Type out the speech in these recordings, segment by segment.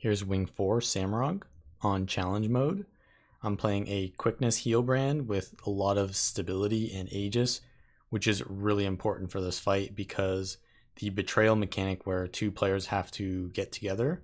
Here's Wing 4 Samarog on challenge mode. I'm playing a quickness heal brand with a lot of stability and Aegis, which is really important for this fight because the betrayal mechanic where two players have to get together,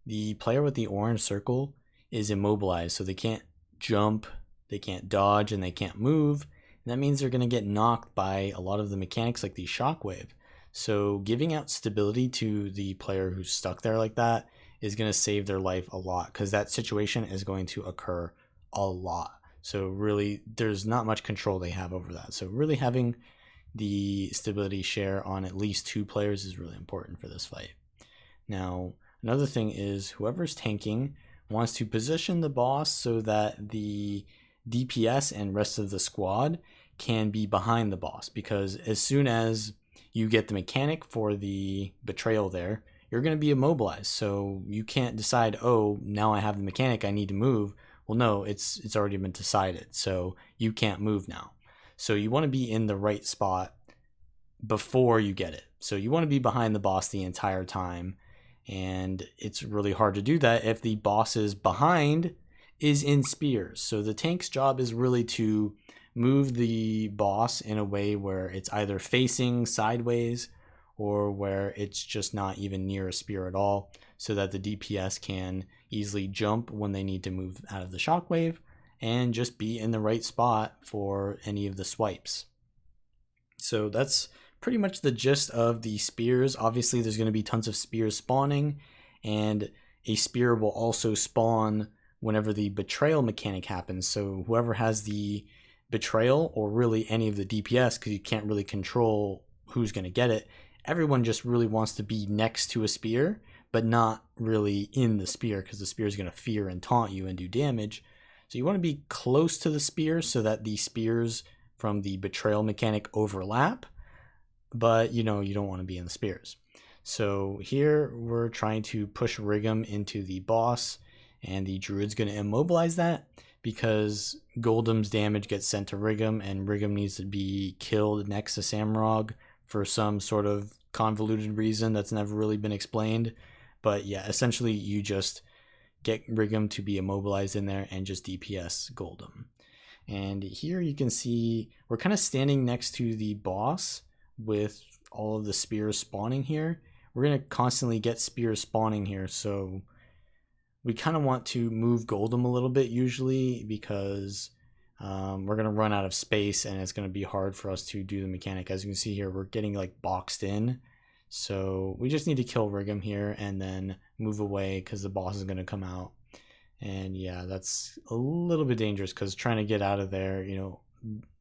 the player with the orange circle is immobilized, so they can't jump, they can't dodge, and they can't move. And that means they're going to get knocked by a lot of the mechanics like the shockwave. So giving out stability to the player who's stuck there like that is going to save their life a lot, because that situation is going to occur a lot. So really, there's not much control they have over that. So really having the stability share on at least two players is really important for this fight. Now, another thing is whoever's tanking wants to position the boss so that the DPS and rest of the squad can be behind the boss, because as soon as you get the mechanic for the betrayal there, you're going to be immobilized. So you can't decide, oh, now I have the mechanic, I need to move. Well, no, it's already been decided. So you can't move now. So you want to be in the right spot before you get it. So you want to be behind the boss the entire time. And it's really hard to do that if the boss's behind is in spears. So the tank's job is really to move the boss in a way where it's either facing sideways or where it's just not even near a spear at all, so that the DPS can easily jump when they need to move out of the shockwave and just be in the right spot for any of the swipes. So that's pretty much the gist of the spears. Obviously there's going to be tons of spears spawning, and a spear will also spawn whenever the betrayal mechanic happens. So whoever has the betrayal, or really any of the DPS, because you can't really control who's going to get it, everyone just really wants to be next to a spear, but not really in the spear, because the spear is going to fear and taunt you and do damage. So you want to be close to the spear so that the spears from the betrayal mechanic overlap, but you don't want to be in the spears. So here we're trying to push Rigum into the boss, and the druid's going to immobilize that because Goldum's damage gets sent to Rigum, and Rigum needs to be killed next to Samarog for some sort of convoluted reason that's never really been explained. But yeah, essentially you just get Rigum to be immobilized in there and just DPS Goldum. And here you can see we're kind of standing next to the boss with all of the spears spawning here. We're going to constantly get spears spawning here, so we kind of want to move Goldum a little bit usually, because we're going to run out of space and it's going to be hard for us to do the mechanic. As you can see here, we're getting like boxed in. So we just need to kill Rigum here and then move away, because the boss is going to come out. And yeah, that's a little bit dangerous, because trying to get out of there,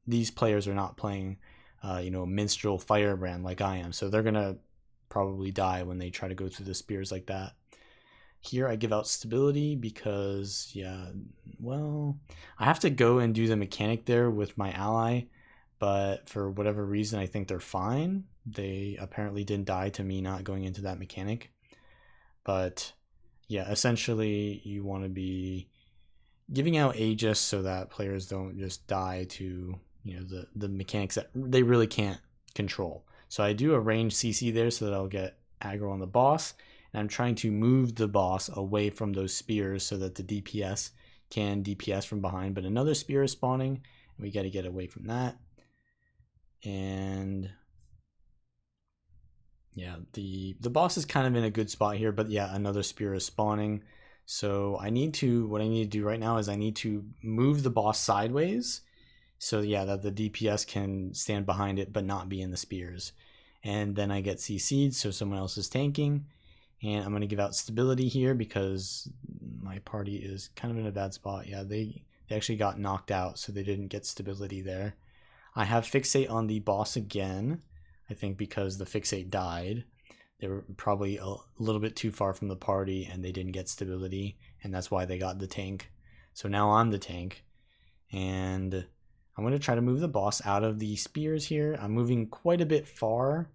these players are not playing, minstrel firebrand like I am. So they're going to probably die when they try to go through the spears like that. Here I give out stability because, yeah, well, I have to go and do the mechanic there with my ally, but for whatever reason I think they're fine. They apparently didn't die to me not going into that mechanic. But yeah, essentially you want to be giving out Aegis so that players don't just die to the mechanics that they really can't control. So I do a range CC there so that I'll get aggro on the boss. And I'm trying to move the boss away from those spears so that the DPS can DPS from behind. But another spear is spawning, and we got to get away from that. And yeah, the boss is kind of in a good spot here, but yeah, another spear is spawning. So what I need to do right now is I need to move the boss sideways, so yeah, that the DPS can stand behind it but not be in the spears. And then I get CC'd, so someone else is tanking. And I'm going to give out stability here because my party is kind of in a bad spot. Yeah, they actually got knocked out, so they didn't get stability there. I have fixate on the boss again, I think because the fixate died. They were probably a little bit too far from the party and they didn't get stability, and that's why they got the tank. So now I'm the tank, and I'm going to try to move the boss out of the spears here. I'm moving quite a bit far,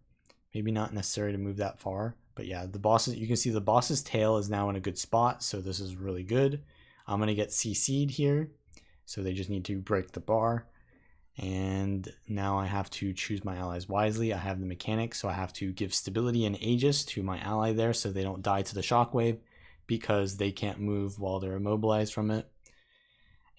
maybe not necessary to move that far. But yeah, you can see the boss's tail is now in a good spot, so this is really good. I'm going to get CC'd here, so they just need to break the bar. And now I have to choose my allies wisely. I have the mechanic, so I have to give stability and Aegis to my ally there so they don't die to the shockwave. because they can't move while they're immobilized from it.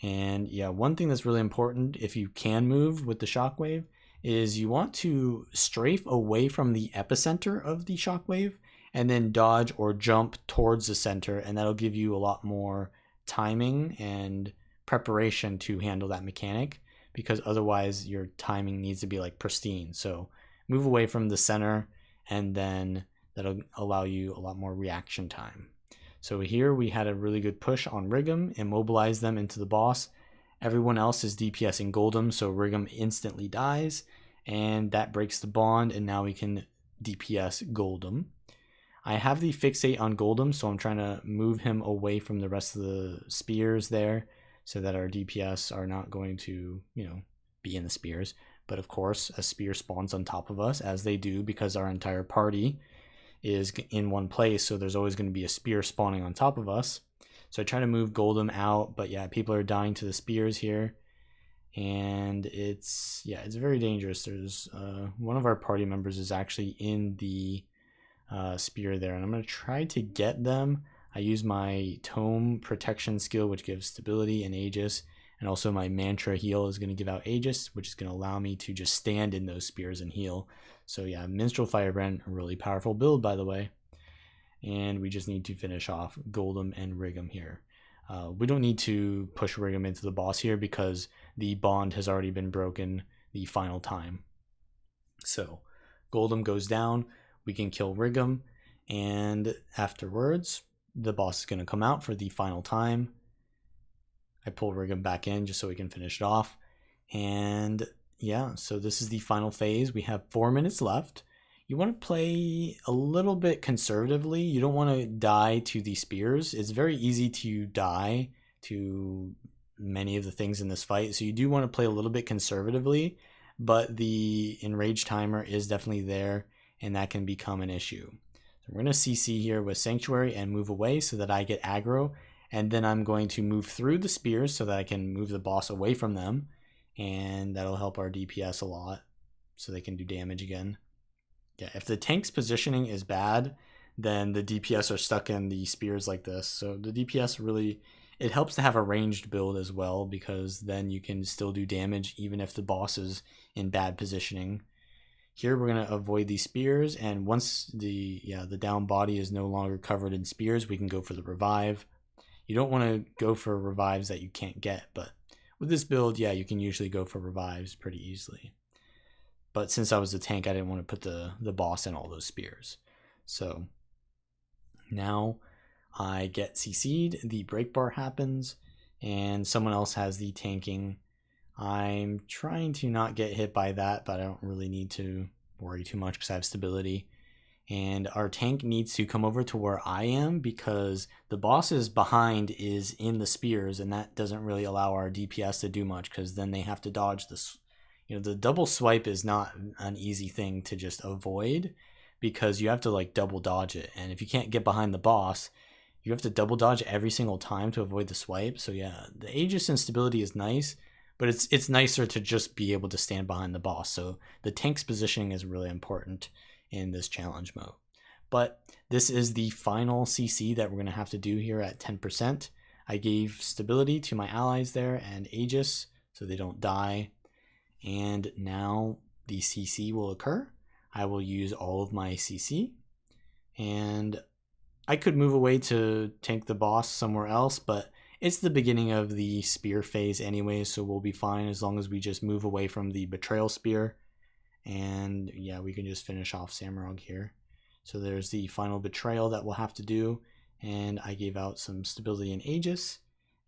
And yeah, one thing that's really important if you can move with the shockwave is you want to strafe away from the epicenter of the shockwave and then dodge or jump towards the center, and that'll give you a lot more timing and preparation to handle that mechanic, because otherwise your timing needs to be like pristine. So move away from the center, and then that'll allow you a lot more reaction time. So here we had a really good push on Rigum, immobilize them into the boss. Everyone else is DPSing Goldem, so Rigum instantly dies, and that breaks the bond, and now we can DPS Goldem. I have the fixate on Goldem, so I'm trying to move him away from the rest of the spears there so that our DPS are not going to, be in the spears. But of course, a spear spawns on top of us, as they do, because our entire party is in one place, so there's always going to be a spear spawning on top of us. So I try to move Goldem out, but yeah, people are dying to the spears here, and it's very dangerous. There's one of our party members is actually in the spear there, and I'm going to try to get them. I use my Tome protection skill, which gives stability and Aegis, and also my Mantra heal is going to give out Aegis, which is going to allow me to just stand in those spears and heal. So yeah, Minstrel Firebrand, a really powerful build, by the way. And we just need to finish off Goldem and Rigum here. We don't need to push Rigum into the boss here because the bond has already been broken the final time. So Goldem goes down, we can kill Rigum, and afterwards the boss is going to come out for the final time. I pull Rigum back in just so we can finish it off. And yeah, so this is the final phase. We have 4 minutes left. You want to play a little bit conservatively. You don't want to die to the spears. It's very easy to die to many of the things in this fight, so you do want to play a little bit conservatively, but the enrage timer is definitely there, and that can become an issue. So we're going to CC here with Sanctuary and move away so that I get aggro, and then I'm going to move through the spears so that I can move the boss away from them, and that'll help our DPS a lot so they can do damage again. Yeah, if the tank's positioning is bad, then the DPS are stuck in the spears like this. So the DPS really, it helps to have a ranged build as well, because then you can still do damage even if the boss is in bad positioning. Here we're going to avoid these spears, and once the down body is no longer covered in spears, we can go for the revive. You don't want to go for revives that you can't get, but with this build, yeah, you can usually go for revives pretty easily. But since I was the tank, I didn't want to put the boss in all those spears. So now I get CC'd, the break bar happens, and someone else has the tanking. I'm trying to not get hit by that, but I don't really need to worry too much because I have stability. And our tank needs to come over to where I am because the boss's behind is in the spears, and that doesn't really allow our DPS to do much because then they have to dodge this. The double swipe is not an easy thing to just avoid because you have to like double dodge it. And if you can't get behind the boss, you have to double dodge every single time to avoid the swipe. So yeah, the Aegis and stability is nice, but it's nicer to just be able to stand behind the boss. So the tank's positioning is really important in this challenge mode. But this is the final CC that we're going to have to do here at 10%. I gave stability to my allies there and Aegis so they don't die. And now the CC will occur. I will use all of my CC, and I could move away to tank the boss somewhere else, but it's the beginning of the spear phase anyway, so we'll be fine as long as we just move away from the betrayal spear. And yeah, we can just finish off Samarog here. So there's the final betrayal that we'll have to do, and I gave out some stability and Aegis,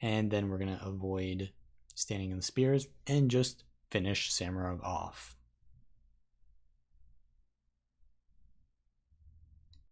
and then we're going to avoid standing in the spears and just finish Samarog off.